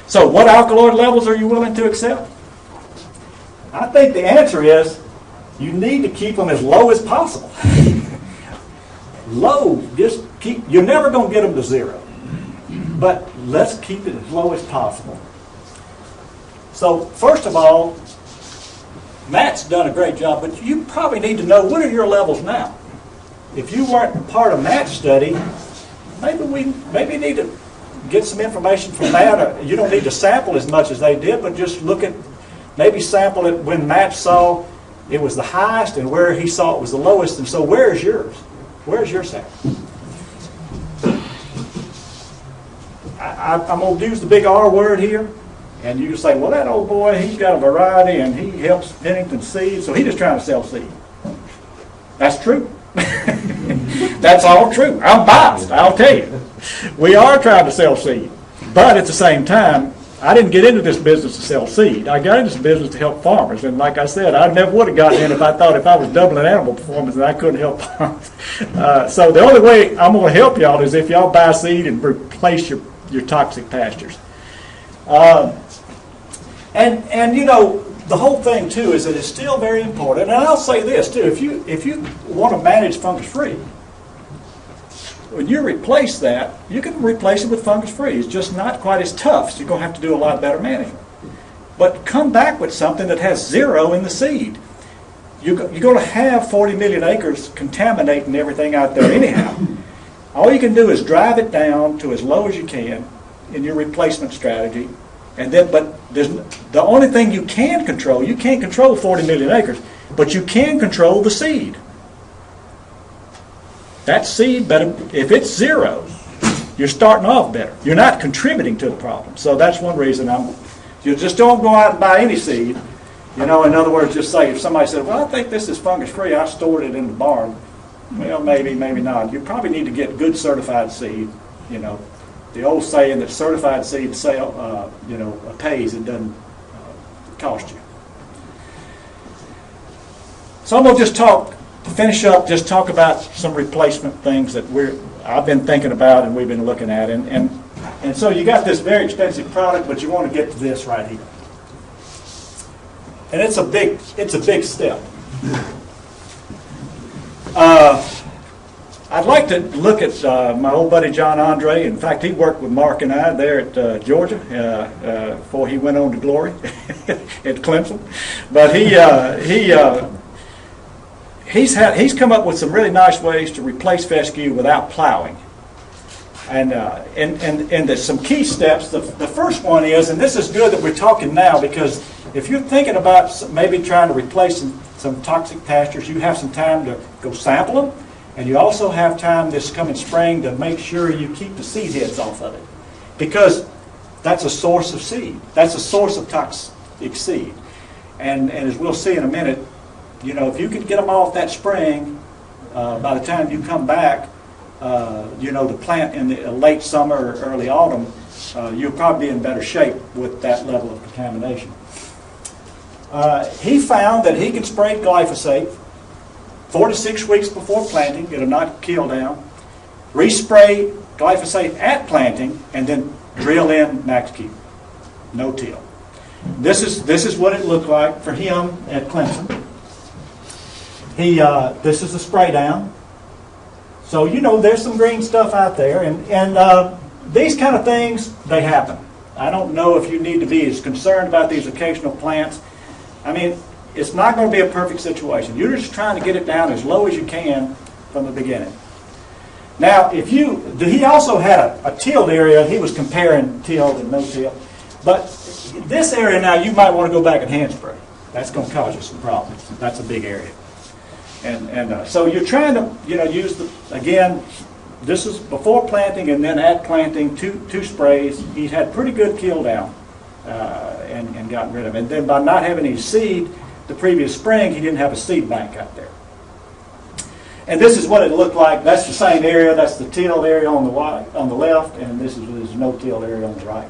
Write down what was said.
So what alkaloid levels are you willing to accept? I think the answer is you need to keep them as low as possible. Low, just keep, you're never going to get them to zero. But let's keep it as low as possible. So first of all, Matt's done a great job, but you probably need to know what are your levels now. If you weren't part of Matt's study, maybe need to get some information from Matt. You don't need to sample as much as they did, but just look at, maybe sample it when Matt saw it was the highest and where he saw it was the lowest. And so where's yours? Where's your sample? I'm going to use the big R word here. And you say, well, that old boy, he's got a variety and he helps Pennington seed, so he's just trying to sell seed. That's true. That's all true. I'm biased, I'll tell you. We are trying to sell seed. But at the same time, I didn't get into this business to sell seed. I got into this business to help farmers. And like I said, I never would have gotten in if I thought if I was doubling animal performance and I couldn't help farmers. So the only way I'm going to help y'all is if y'all buy seed and replace your toxic pastures. And you know, the whole thing too is that it's still very important. And I'll say this too: if you want to manage fungus-free, when you replace that, you can replace it with fungus-free. It's just not quite as tough, so you're going to have to do a lot better management. But come back with something that has zero in the seed. You're going to have 40 million acres contaminating everything out there anyhow. All you can do is drive it down to as low as you can in your replacement strategy. And then, but the only thing you can't control 40 million acres, but you can control the seed. That seed, better, if it's zero, you're starting off better. You're not contributing to the problem. So that's one reason you just don't go out and buy any seed. You know, in other words, just say, if somebody said, well, I think this is fungus-free, I stored it in the barn. Well, maybe, maybe not. You probably need to get good certified seed, you know. The old saying that certified seed sale, pays, it doesn't cost you. So I'm going to just finish up, just talk about some replacement things that I've been thinking about and we've been looking at. And so you got this very expensive product, but you want to get to this right here. And it's a big step. I'd like to look at my old buddy John Andre. In fact, he worked with Mark and I there at Georgia before he went on to glory at Clemson. But he's come up with some really nice ways to replace fescue without plowing. And there's some key steps. The first one is, and this is good that we're talking now, because if you're thinking about maybe trying to replace some toxic pastures, you have some time to go sample them. And you also have time this coming spring to make sure you keep the seed heads off of it. Because that's a source of seed. That's a source of toxic seed. And as we'll see in a minute, you know, if you could get them off that spring, by the time you come back, to plant in the late summer or early autumn, you'll probably be in better shape with that level of contamination. He found that he can spray glyphosate 4 to 6 weeks before planting, it'll not kill down. Respray glyphosate at planting, and then drill in max Q. No till. This is what it looked like for him at Clemson. This is the spray down. So you know there's some green stuff out there, and these kind of things, they happen. I don't know if you need to be as concerned about these occasional plants. I mean, it's not going to be a perfect situation. You're just trying to get it down as low as you can from the beginning. Now, he also had a tilled area. He was comparing tilled and no-till. But this area now, you might want to go back and hand spray. That's going to cause you some problems. That's a big area. And so you're trying to, use again, this is before planting and then at planting, two sprays. He had pretty good kill down and gotten rid of it. And then by not having any seed, the previous spring, he didn't have a seed bank out there. And this is what it looked like. That's the same area. That's the tilled area on the left, and this is his no-till area on the right.